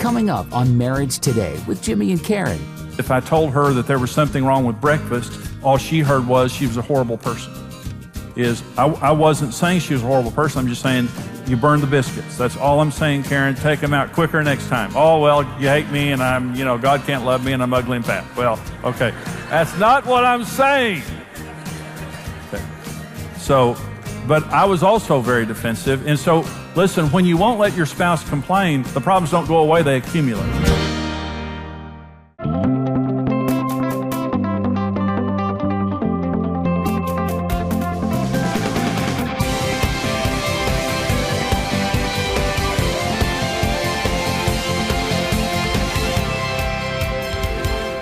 coming up on Marriage Today with Jimmy and Karen. If I told her that there was something wrong with breakfast, all she heard was she was a horrible person. I wasn't saying she was a horrible person. I'm just saying you burned the biscuits. That's all I'm saying, Karen. Take them out quicker next time. Oh, well, you hate me and God can't love me and I'm ugly and fat. Well, okay. That's not what I'm saying. Okay. So, but I was also very defensive. And so, listen, when you won't let your spouse complain, the problems don't go away, they accumulate.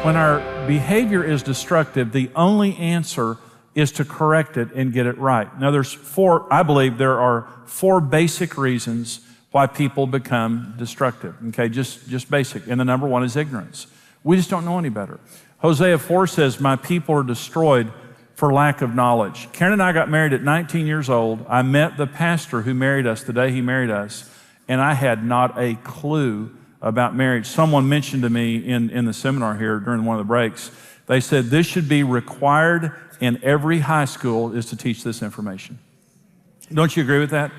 When our behavior is destructive, the only answer is to correct it and get it right. Now, I believe there are four basic reasons why people become destructive. Okay, just basic. And the number one is ignorance. We just don't know any better. Hosea 4 says, "My people are destroyed for lack of knowledge." Karen and I got married at 19 years old. I met the pastor who married us the day he married us, and I had not a clue about marriage. Someone mentioned to me in the seminar here during one of the breaks, they said this should be required in every high school is to teach this information. Don't you agree with that?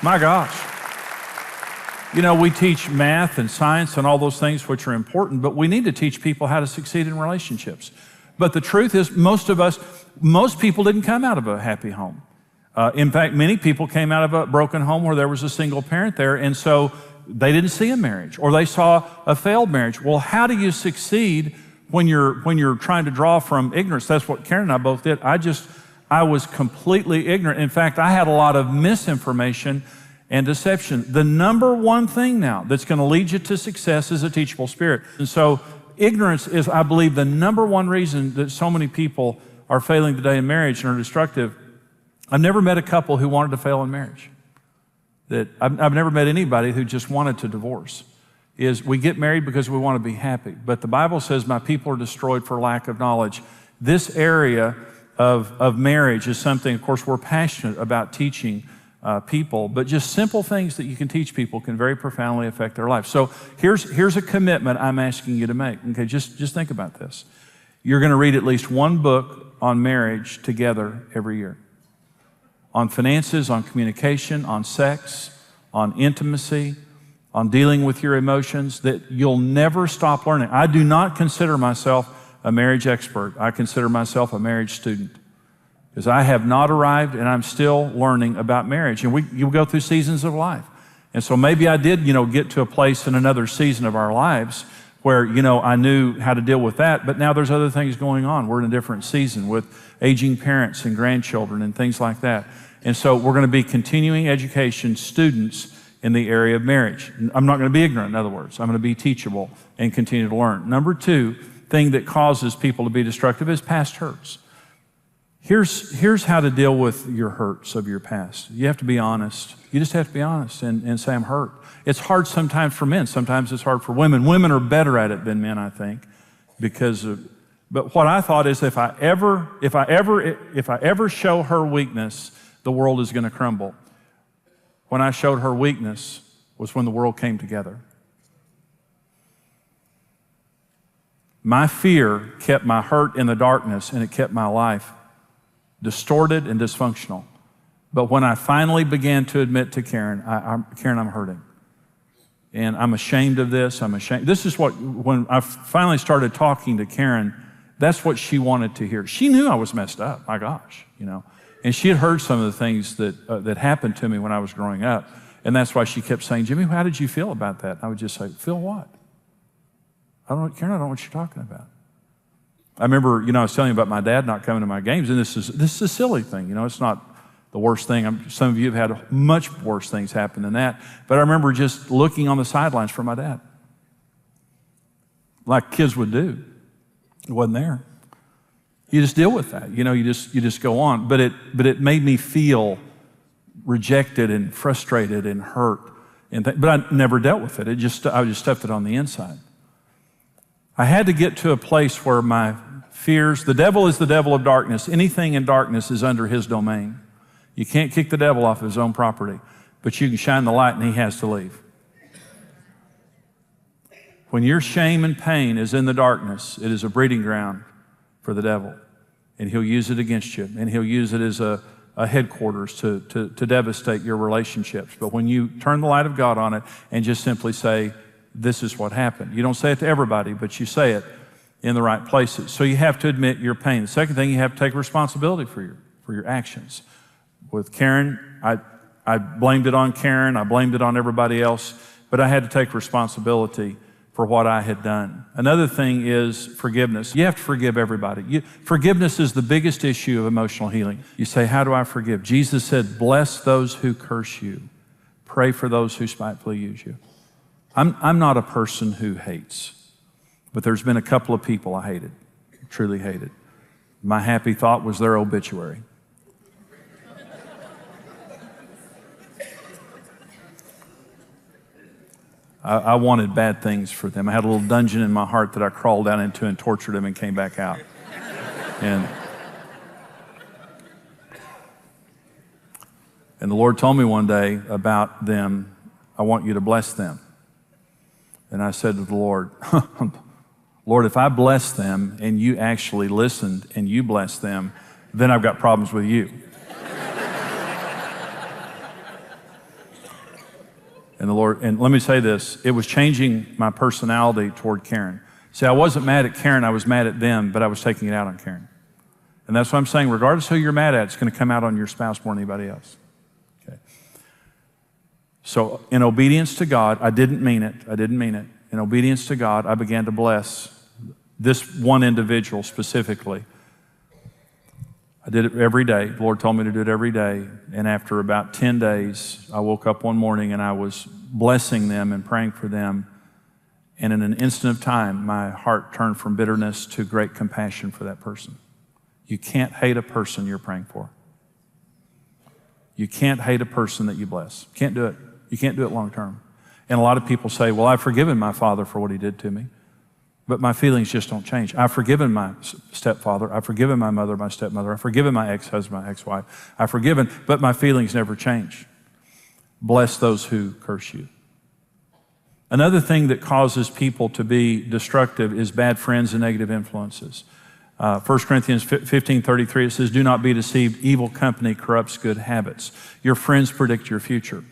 My gosh. We teach math and science and all those things which are important, but we need to teach people how to succeed in relationships. But the truth is, most people didn't come out of a happy home. In fact, many people came out of a broken home where there was a single parent there, and so they didn't see a marriage, or they saw a failed marriage. Well, how do you succeed when you're trying to draw from ignorance? That's what Karen and I both did. I was completely ignorant. In fact, I had a lot of misinformation and deception. The number one thing now that's going to lead you to success is a teachable spirit. And so ignorance is, I believe, the number one reason that so many people are failing today in marriage and are destructive. I've never met a couple who wanted to fail in marriage. I've never met anybody who just wanted to divorce. We get married because we want to be happy. But the Bible says, "My people are destroyed for lack of knowledge." This area of marriage is something, of course, we're passionate about teaching people, but just simple things that you can teach people can very profoundly affect their life. So here's a commitment I'm asking you to make. Okay, just think about this. You're going to read at least one book on marriage together every year. On finances, on communication, on sex, on intimacy, on dealing with your emotions, that you'll never stop learning. I do not consider myself a marriage expert. I consider myself a marriage student because I have not arrived and I'm still learning about marriage. And you go through seasons of life. And so maybe I did, get to a place in another season of our lives where, I knew how to deal with that, but now there's other things going on. We're in a different season with aging parents and grandchildren and things like that. And so we're going to be continuing education students in the area of marriage. I'm not going to be ignorant, in other words. I'm going to be teachable and continue to learn. Number two thing that causes people to be destructive is past hurts. Here's how to deal with your hurts of your past. You have to be honest. You just have to be honest and say, "I'm hurt." It's hard sometimes for men. Sometimes it's hard for women. Women are better at it than men, I think, but what I thought is if I ever show her weakness, the world is going to crumble. When I showed her weakness was when the world came together. My fear kept my hurt in the darkness, and it kept my life distorted and dysfunctional. But when I finally began to admit to Karen, Karen, I'm hurting. And I'm ashamed of this. I'm ashamed. This is when I finally started talking to Karen, that's what she wanted to hear. She knew I was messed up. My gosh, And she had heard some of the things that happened to me when I was growing up. And that's why she kept saying, "Jimmy, how did you feel about that?" I would just say, "Feel what? Karen, I don't know what you're talking about." I remember, I was telling you about my dad not coming to my games, and this is a silly thing. It's not the worst thing. Some of you have had much worse things happen than that. But I remember just looking on the sidelines for my dad, like kids would do. It wasn't there. You just deal with that. You just go on. But it made me feel rejected and frustrated and hurt. But I never dealt with it. I just stuffed it on the inside. I had to get to a place where my fears, the devil is the devil of darkness. Anything in darkness is under his domain. You can't kick the devil off of his own property, but you can shine the light and he has to leave. When your shame and pain is in the darkness, it is a breeding ground for the devil. And he'll use it against you. And he'll use it as a headquarters to devastate your relationships. But when you turn the light of God on it and just simply say, this is what happened. You don't say it to everybody, but you say it in the right places. So you have to admit your pain. The second thing, you have to take responsibility for your actions. With Karen, I blamed it on Karen. I blamed it on everybody else. But I had to take responsibility for what I had done. Another thing is forgiveness. You have to forgive everybody. Forgiveness is the biggest issue of emotional healing. You say, how do I forgive? Jesus said, bless those who curse you. Pray for those who spitefully use you. I'm not a person who hates, but there's been a couple of people I hated, truly hated. My happy thought was their obituary. I wanted bad things for them. I had a little dungeon in my heart that I crawled down into and tortured them and came back out. And the Lord told me one day about them, I want you to bless them. And I said to the Lord, Lord, if I bless them and you actually listened and you blessed them, then I've got problems with you. And the Lord, and let me say this, it was changing my personality toward Karen. See, I wasn't mad at Karen, I was mad at them, but I was taking it out on Karen. And that's what I'm saying, regardless who you're mad at, it's going to come out on your spouse more than anybody else. Okay. So in obedience to God, I didn't mean it. In obedience to God, I began to bless this one individual specifically. I did it every day. The Lord told me to do it every day. And after about 10 days, I woke up one morning and I was blessing them and praying for them. And in an instant of time, my heart turned from bitterness to great compassion for that person. You can't hate a person you're praying for. You can't hate a person that you bless. Can't do it. You can't do it long term. And a lot of people say, well, I've forgiven my father for what he did to me. But my feelings just don't change. I've forgiven my stepfather. I've forgiven my mother, my stepmother. I've forgiven my ex-husband, my ex-wife. I've forgiven, but my feelings never change. Bless those who curse you. Another thing that causes people to be destructive is bad friends and negative influences. 1 Corinthians 15:33, it says, do not be deceived. Evil company corrupts good habits. Your friends predict your future.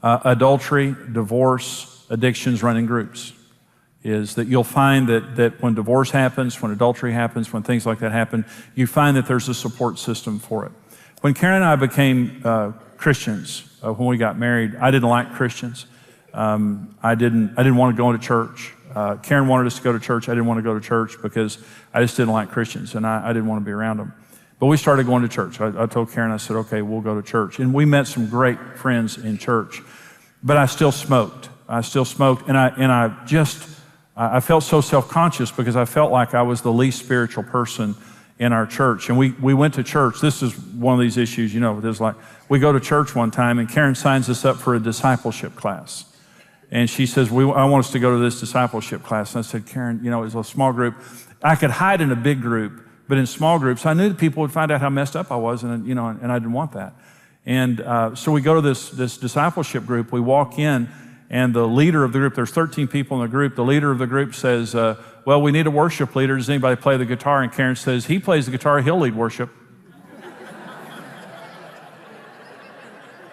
Adultery, divorce, addictions run in groups. Is that you'll find that when divorce happens, when adultery happens, when things like that happen, you find that there's a support system for it. When Karen and I became Christians, when we got married, I didn't like Christians. I didn't want to go into church. Karen wanted us to go to church. I didn't want to go to church because I just didn't like Christians and I didn't want to be around them. But we started going to church. I told Karen, I said, okay, we'll go to church. And we met some great friends in church. But I still smoked. And I felt so self-conscious because I felt like I was the least spiritual person in our church. And we went to church. This is one of these issues, there's like, we go to church one time and Karen signs us up for a discipleship class. And she says, I want us to go to this discipleship class. And I said, Karen, it was a small group. I could hide in a big group, but in small groups, I knew that people would find out how messed up I was, and I didn't want that. And so we go to this discipleship group. We walk in, and the leader of the group, there's 13 people in the group, the leader of the group says, well, we need a worship leader. Does anybody play the guitar? And Karen says, he plays the guitar, he'll lead worship.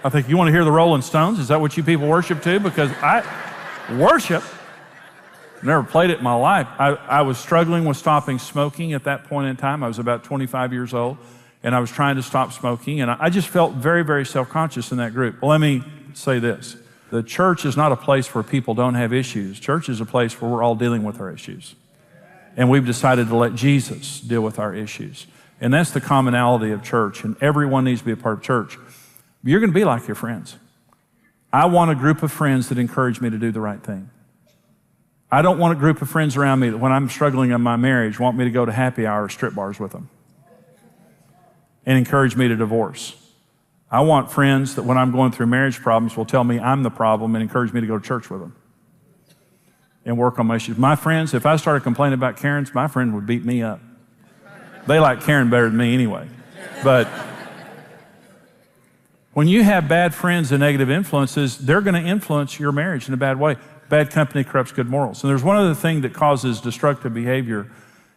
I think, you want to hear the Rolling Stones? Is that what you people worship to? Because I worship. Never played it in my life. I was struggling with stopping smoking at that point in time. I was about 25 years old, and I was trying to stop smoking, and I just felt very, very self-conscious in that group. Well, let me say this. The church is not a place where people don't have issues. Church is a place where we're all dealing with our issues. And we've decided to let Jesus deal with our issues. And that's the commonality of church, and everyone needs to be a part of church. You're going to be like your friends. I want a group of friends that encourage me to do the right thing. I don't want a group of friends around me that when I'm struggling in my marriage want me to go to happy hour or strip bars with them and encourage me to divorce. I want friends that when I'm going through marriage problems will tell me I'm the problem and encourage me to go to church with them and work on my issues. My friends, if I started complaining about Karen's, my friend would beat me up. They like Karen better than me anyway. But When you have bad friends and negative influences, they're going to influence your marriage in a bad way. Bad company corrupts good morals. And there's one other thing that causes destructive behavior,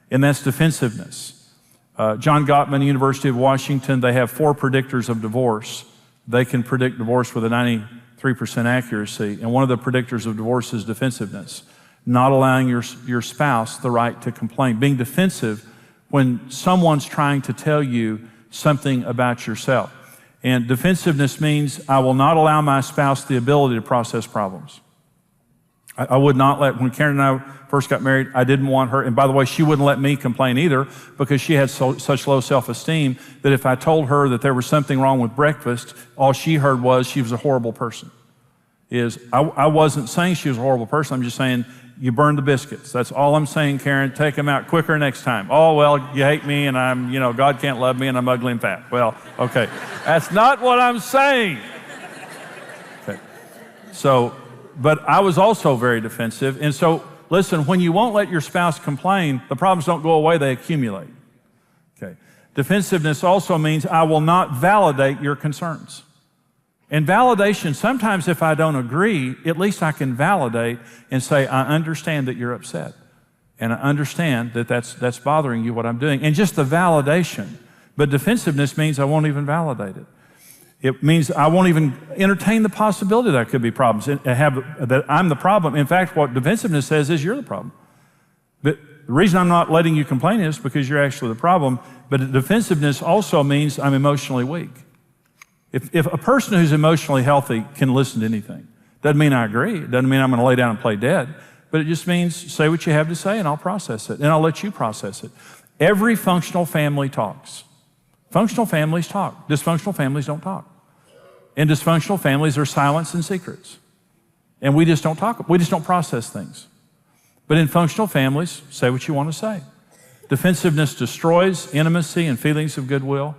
and that's defensiveness. John Gottman, University of Washington, they have 4 predictors of divorce. They can predict divorce with a 93% accuracy. And one of the predictors of divorce is defensiveness. Not allowing your spouse the right to complain. Being defensive when someone's trying to tell you something about yourself. And defensiveness means I will not allow my spouse the ability to process problems. I would not let, when Karen and I first got married, I didn't want her, and by the way, she wouldn't let me complain either because she had such low self-esteem that if I told her that there was something wrong with breakfast, all she heard was she was a horrible person. I wasn't saying she was a horrible person, I'm just saying you burned the biscuits. That's all I'm saying, Karen, take them out quicker next time. Oh, well, you hate me and I'm, God can't love me and I'm ugly and fat. Well, okay, that's not what I'm saying. Okay, so, but I was also very defensive. And so, listen, when you won't let your spouse complain, the problems don't go away, they accumulate. Okay. Defensiveness also means I will not validate your concerns. And validation, sometimes if I don't agree, at least I can validate and say, I understand that you're upset. And I understand that that's bothering you, what I'm doing. And just the validation. But defensiveness means I won't even validate it. It means I won't even entertain the possibility that there could be problems, that I'm the problem. In fact, what defensiveness says is you're the problem. But the reason I'm not letting you complain is because you're actually the problem. But defensiveness also means I'm emotionally weak. If a person who's emotionally healthy can listen to anything, doesn't mean I agree. It doesn't mean I'm going to lay down and play dead. But it just means say what you have to say and I'll process it. And I'll let you process it. Every functional family talks. Functional families talk. Dysfunctional families don't talk. In dysfunctional families, there's silence and secrets. And we just don't talk. We just don't process things. But in functional families, say what you want to say. Defensiveness destroys intimacy and feelings of goodwill.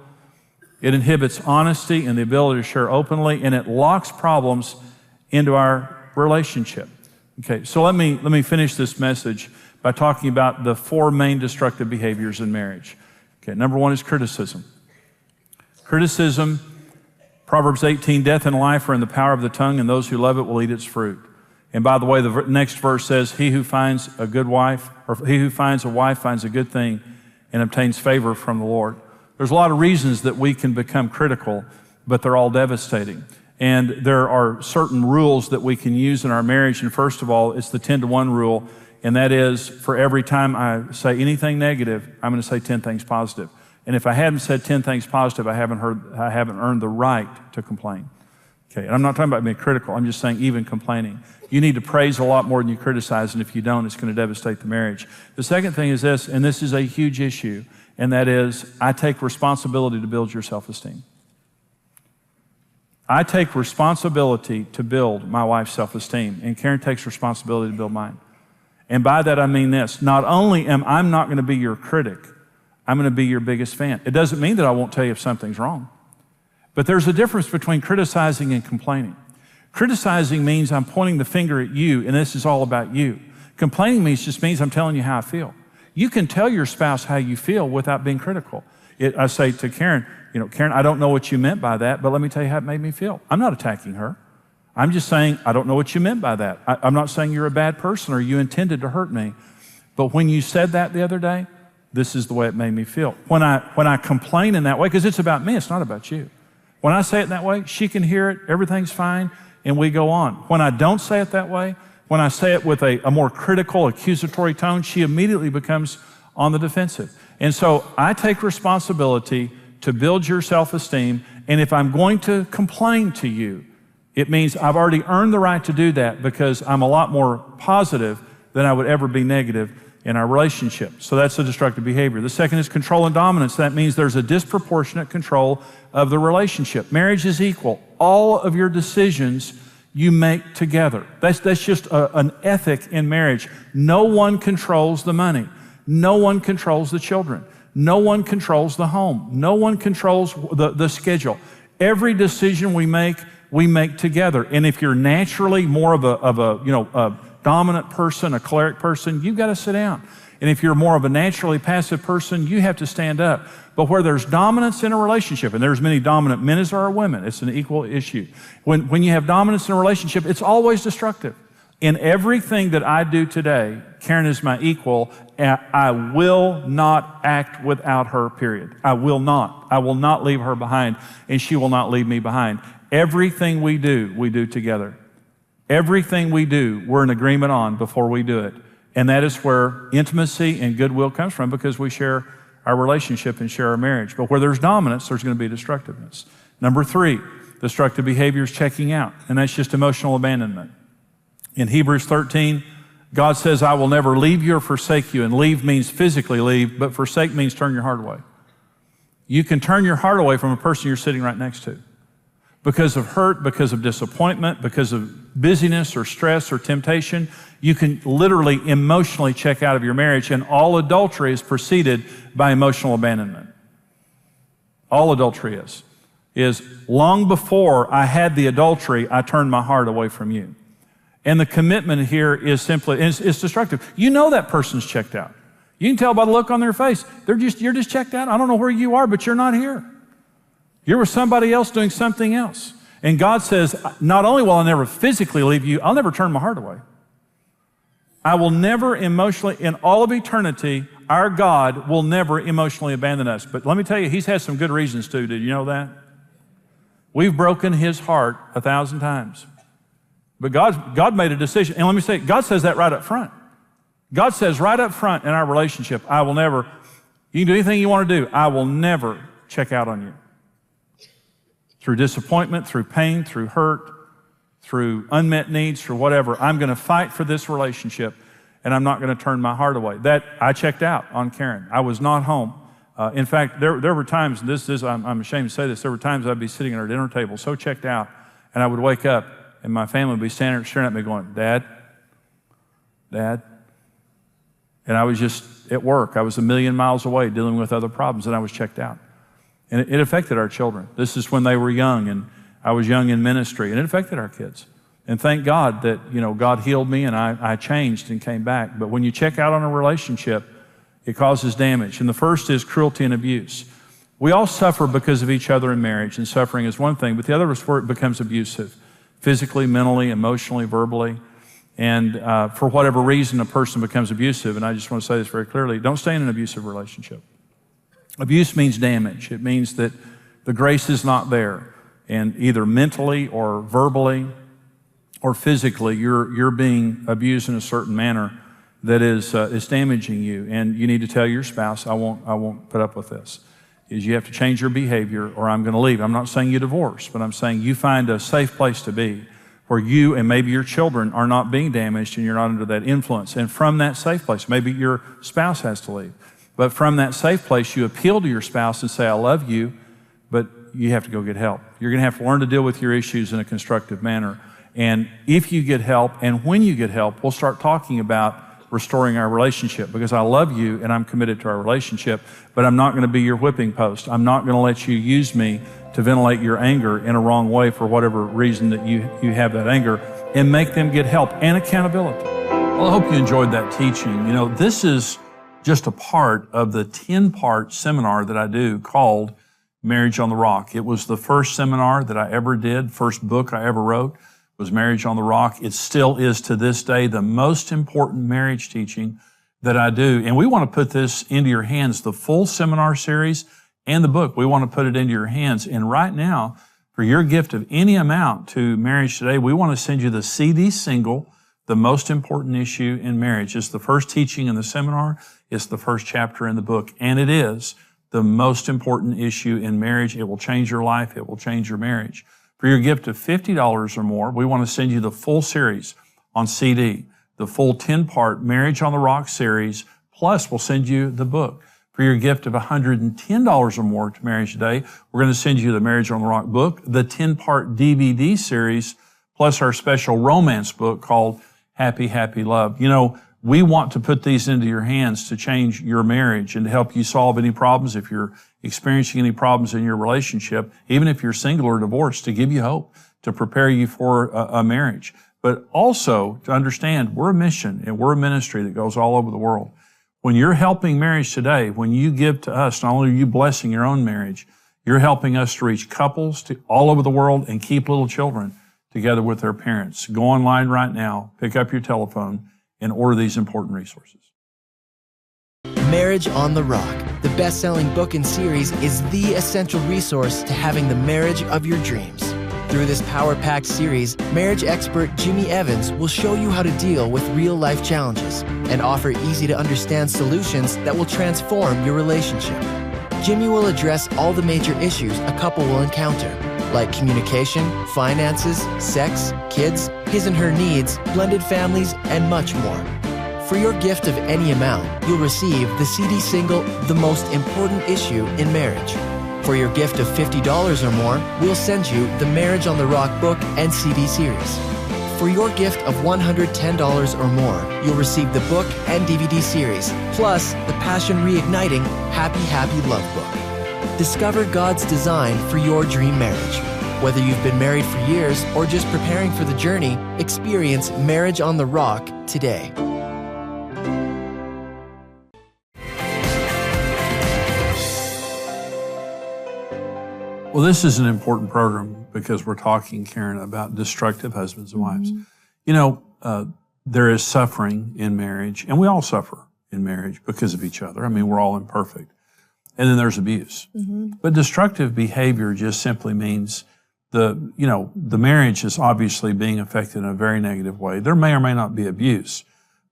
It inhibits honesty and the ability to share openly, and it locks problems into our relationship. Okay, so let me finish this message by talking about the 4 main destructive behaviors in marriage. Okay, number 1 is criticism. Criticism, Proverbs 18, death and life are in the power of the tongue, and those who love it will eat its fruit. And by the way, the next verse says, he who finds a good wife, or he who finds a wife finds a good thing and obtains favor from the Lord. There's a lot of reasons that we can become critical, but they're all devastating. And there are certain rules that we can use in our marriage. And first of all, it's the 10-to-1 rule. And that is, for every time I say anything negative, I'm going to say 10 things positive. And if I hadn't said 10 things positive, I haven't earned the right to complain. Okay, and I'm not talking about being critical. I'm just saying even complaining. You need to praise a lot more than you criticize, and if you don't, it's going to devastate the marriage. The second thing is this, and this is a huge issue, and that is, I take responsibility to build your self-esteem. I take responsibility to build my wife's self-esteem, and Karen takes responsibility to build mine. And by that I mean this, not only am I not going to be your critic, I'm going to be your biggest fan. It doesn't mean that I won't tell you if something's wrong. But there's a difference between criticizing and complaining. Criticizing means I'm pointing the finger at you, and this is all about you. Complaining just means I'm telling you how I feel. You can tell your spouse how you feel without being critical. I say to Karen, Karen, I don't know what you meant by that, but let me tell you how it made me feel. I'm not attacking her. I'm just saying, I don't know what you meant by that. I'm not saying you're a bad person or you intended to hurt me. But when you said that the other day, this is the way it made me feel. When I complain in that way, because it's about me, it's not about you. When I say it that way, she can hear it, everything's fine, and we go on. When I don't say it that way, when I say it with a more critical, accusatory tone, she immediately becomes on the defensive. And so I take responsibility to build your self-esteem, and if I'm going to complain to you, it means I've already earned the right to do that because I'm a lot more positive than I would ever be negative in our relationship. So that's a destructive behavior. The second is control and dominance. That means there's a disproportionate control of the relationship. Marriage is equal. All of your decisions you make together. That's just an ethic in marriage. No one controls the money. No one controls the children. No one controls the home. No one controls the schedule. Every decision we make together. And if you're naturally more of a dominant person, a choleric person, you've got to sit down. And if you're more of a naturally passive person, you have to stand up. But where there's dominance in a relationship, and there's as many dominant men as there are women, it's an equal issue. When you have dominance in a relationship, it's always destructive. In everything that I do today, Karen is my equal, and I will not act without her, period. I will not. I will not leave her behind, and she will not leave me behind. Everything we do together. Everything we do, we're in agreement on before we do it. And that is where intimacy and goodwill comes from, because we share our relationship and share our marriage. But where there's dominance, there's going to be destructiveness. Number 3, destructive behavior is checking out, and that's just emotional abandonment. In Hebrews 13, God says, I will never leave you or forsake you. And leave means physically leave, but forsake means turn your heart away. You can turn your heart away from a person you're sitting right next to because of hurt, because of disappointment, because of busyness or stress or temptation. You can literally emotionally check out of your marriage, and all adultery is preceded by emotional abandonment. All adultery is long before I had the adultery, I turned my heart away from you. And the commitment here is simply, it's destructive. You know that person's checked out. You can tell by the look on their face. You're just checked out. I don't know where you are, but you're not here. You're with somebody else doing something else. And God says, not only will I never physically leave you, I'll never turn my heart away. I will never emotionally, in all of eternity, our God will never emotionally abandon us. But let me tell you, He's had some good reasons to. Did you know that? We've broken His heart 1,000 times. But God made a decision. And let me say, God says that right up front. God says right up front in our relationship, I will never, you can do anything you want to do, I will never check out on you. Through disappointment, through pain, through hurt, through unmet needs, through whatever, I'm going to fight for this relationship, and I'm not going to turn my heart away. That, I checked out on Karen. I was not home. In fact, there were times, I'm ashamed to say this, there were times I'd be sitting at our dinner table so checked out, and I would wake up, and my family would be staring at me going, Dad? Dad? And I was just at work. I was a million miles away dealing with other problems, and I was checked out. And it affected our children. This is when they were young, and I was young in ministry, and it affected our kids. And thank God that, God healed me, and I changed and came back. But when you check out on a relationship, it causes damage. And the first is cruelty and abuse. We all suffer because of each other in marriage, and suffering is one thing, but the other is where it becomes abusive. Physically, mentally, emotionally, verbally. And for whatever reason, a person becomes abusive. And I just want to say this very clearly. Don't stay in an abusive relationship. Abuse means damage. It means that the grace is not there. And either mentally or verbally or physically, you're being abused in a certain manner that is damaging you. And you need to tell your spouse, I won't put up with this. Is you have to change your behavior or I'm going to leave. I'm not saying you divorce, but I'm saying you find a safe place to be where you and maybe your children are not being damaged and you're not under that influence. And from that safe place, maybe your spouse has to leave. But from that safe place, you appeal to your spouse and say, I love you, but you have to go get help. You're going to have to learn to deal with your issues in a constructive manner. And if you get help and when you get help, we'll start talking about restoring our relationship, because I love you and I'm committed to our relationship, but I'm not going to be your whipping post. I'm not going to let you use me to ventilate your anger in a wrong way for whatever reason that you have that anger, and make them get help and accountability. Well, I hope you enjoyed that teaching. This is just a part of the 10-part seminar that I do called Marriage on the Rock. It was the first seminar that I ever did, first book I ever wrote. Was Marriage on the Rock. It still is to this day the most important marriage teaching that I do. And we want to put this into your hands, the full seminar series and the book. We want to put it into your hands. And right now, for your gift of any amount to Marriage Today, we want to send you the CD single, The Most Important Issue in Marriage. It's the first teaching in the seminar. It's the first chapter in the book. And it is the most important issue in marriage. It will change your life. It will change your marriage. For your gift of $50 or more, we want to send you the full series on CD, the full 10-part Marriage on the Rock series, plus we'll send you the book. For your gift of $110 or more to Marriage Today, we're going to send you the Marriage on the Rock book, the 10-part DVD series, plus our special romance book called Happy, Happy Love. We want to put these into your hands to change your marriage and to help you solve any problems if you're experiencing any problems in your relationship, even if you're single or divorced, to give you hope, to prepare you for a marriage. But also to understand we're a mission and we're a ministry that goes all over the world. When you're helping Marriage Today, when you give to us, not only are you blessing your own marriage, you're helping us to reach couples all over the world and keep little children together with their parents. Go online right now, pick up your telephone, and order these important resources. Marriage on the Rock, the best-selling book and series, is the essential resource to having the marriage of your dreams. Through this power-packed series, marriage expert Jimmy Evans will show you how to deal with real-life challenges and offer easy-to-understand solutions that will transform your relationship. Jimmy will address all the major issues a couple will encounter, like communication, finances, sex, kids, his and her needs, blended families, and much more. For your gift of any amount, you'll receive the CD single, The Most Important Issue in Marriage. For your gift of $50 or more, we'll send you the Marriage on the Rock book and CD series. For your gift of $110 or more, you'll receive the book and DVD series, plus the Passion Reigniting Happy Happy Love book. Discover God's design for your dream marriage. Whether you've been married for years or just preparing for the journey, experience Marriage on the Rock today. Well, this is an important program because we're talking, Karen, about destructive husbands and wives. You know, there is suffering in marriage, and we all suffer in marriage because of each other. I mean, we're all imperfect. And then there's abuse. But destructive behavior just simply means the marriage is obviously being affected in a very negative way. There may or may not be abuse,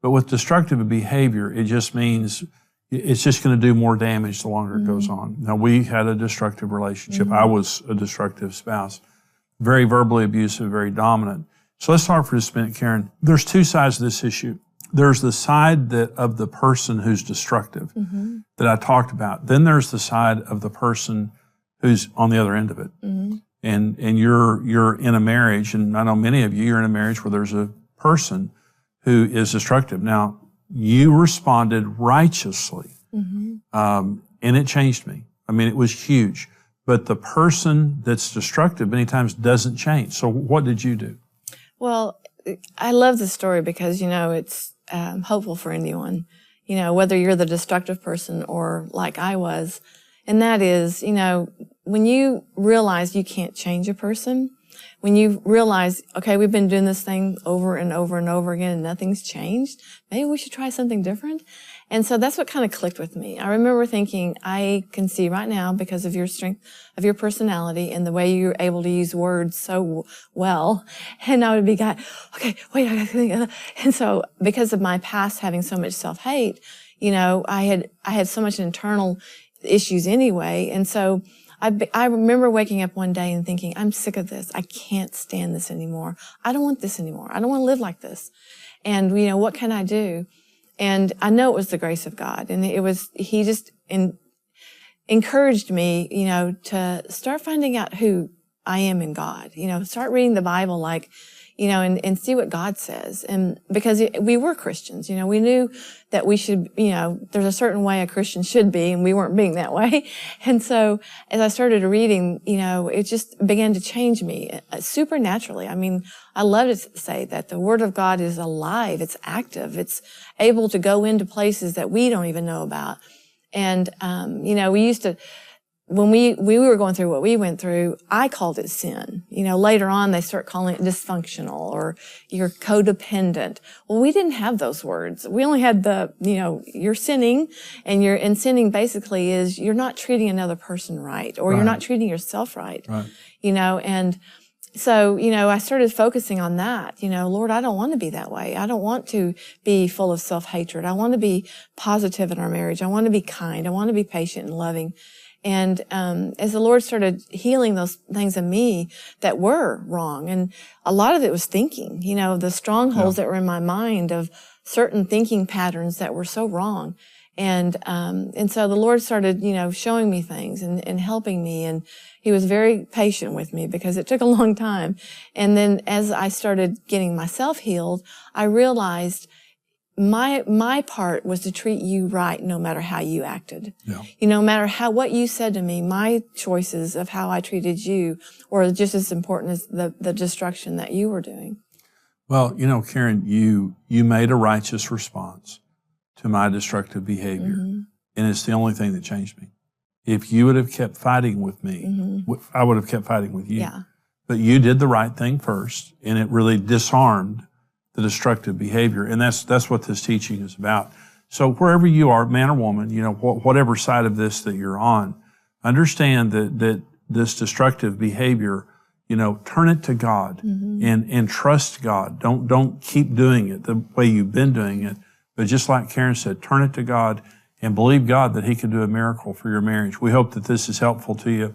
but with destructive behavior, it just means it's just going to do more damage the longer it goes on. Now, we had a destructive relationship. I was a destructive spouse, very verbally abusive, very dominant. So let's talk for just a minute, Karen. There's two sides to this issue. There's the side of the person who's destructive that I talked about. Then there's the side of the person who's on the other end of it. And you're in a marriage, and I know many of you are in a marriage where there's a person who is destructive. Now, you responded righteously, and it changed me. I mean, it was huge. But the person that's destructive many times doesn't change. So what did you do? Well, I love this story because, it's hopeful for anyone, whether you're the destructive person or like I was. And that is, when you realize you can't change a person, when you realize, okay, we've been doing this thing over and over and over again and nothing's changed, maybe we should try something different. And so that's what kind of clicked with me. I remember thinking, I can see right now, because of your strength, of your personality and the way you're able to use words so well. And I would be okay, wait, I gotta think. And so because of my past having so much self-hate, I had so much internal issues anyway. And so I remember waking up one day and thinking, I'm sick of this. I can't stand this anymore. I don't want this anymore. I don't want to live like this. And, what can I do? And I know it was the grace of God. And he just encouraged me, to start finding out who I am in God. Start reading the Bible and see what God says. And because we were Christians, we knew that we should, there's a certain way a Christian should be, and we weren't being that way. And so as I started reading, it just began to change me supernaturally. I mean, I love to say that the Word of God is alive. It's active. It's able to go into places that we don't even know about. And, we used to, when we were going through what we went through, I called it sin. Later on they start calling it dysfunctional or you're codependent. Well, we didn't have those words. We only had you're sinning, and sinning basically is you're not treating another person right, or you're not treating yourself right. And so, I started focusing on that. Lord, I don't want to be that way. I don't want to be full of self-hatred. I want to be positive in our marriage. I want to be kind. I want to be patient and loving. And as the Lord started healing those things in me that were wrong, and a lot of it was thinking, the strongholds that were in my mind of certain thinking patterns that were so wrong. And so the Lord started, showing me things and helping me, and He was very patient with me because it took a long time. And then as I started getting myself healed, I realized my part was to treat you right no matter how you acted. No matter what you said to me, my choices of how I treated you were just as important as the destruction that you were doing. Well, Karen, you made a righteous response to my destructive behavior. And it's the only thing that changed me. If you would have kept fighting with me, I would have kept fighting with you. Yeah. But you did the right thing first, and it really disarmed the destructive behavior. And that's what this teaching is about. So wherever you are, man or woman, you know, whatever side of this that you're on, understand that this destructive behavior, you know, turn it to God and trust God. Don't keep doing it the way you've been doing it. But just like Karen said, turn it to God and believe God that He can do a miracle for your marriage. We hope that this is helpful to you.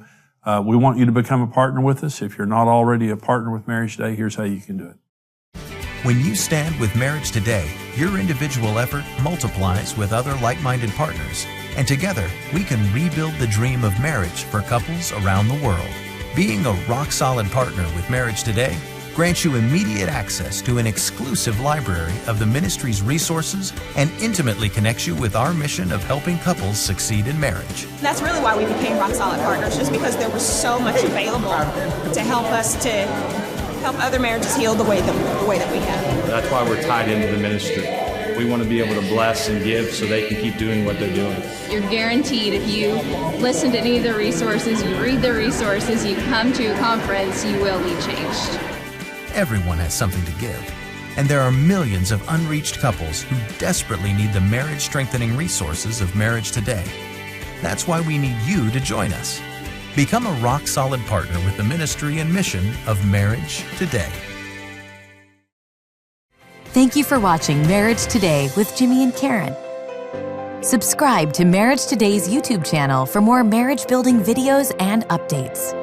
We want you to become a partner with us. If you're not already a partner with Marriage Today, here's how you can do it. When you stand with Marriage Today, your individual effort multiplies with other like-minded partners. And together, we can rebuild the dream of marriage for couples around the world. Being a rock-solid partner with Marriage Today grants you immediate access to an exclusive library of the ministry's resources and intimately connects you with our mission of helping couples succeed in marriage. That's really why we became rock solid partners, just because there was so much available to help us to help other marriages heal the way that we have. That's why we're tied into the ministry. We want to be able to bless and give so they can keep doing what they're doing. You're guaranteed if you listen to any of the resources, you read the resources, you come to a conference, you will be changed. Everyone has something to give, and there are millions of unreached couples who desperately need the marriage-strengthening resources of Marriage Today. That's why we need you to join us. Become a rock-solid partner with the ministry and mission of Marriage Today. Thank you for watching Marriage Today with Jimmy and Karen. Subscribe to Marriage Today's YouTube channel for more marriage-building videos and updates.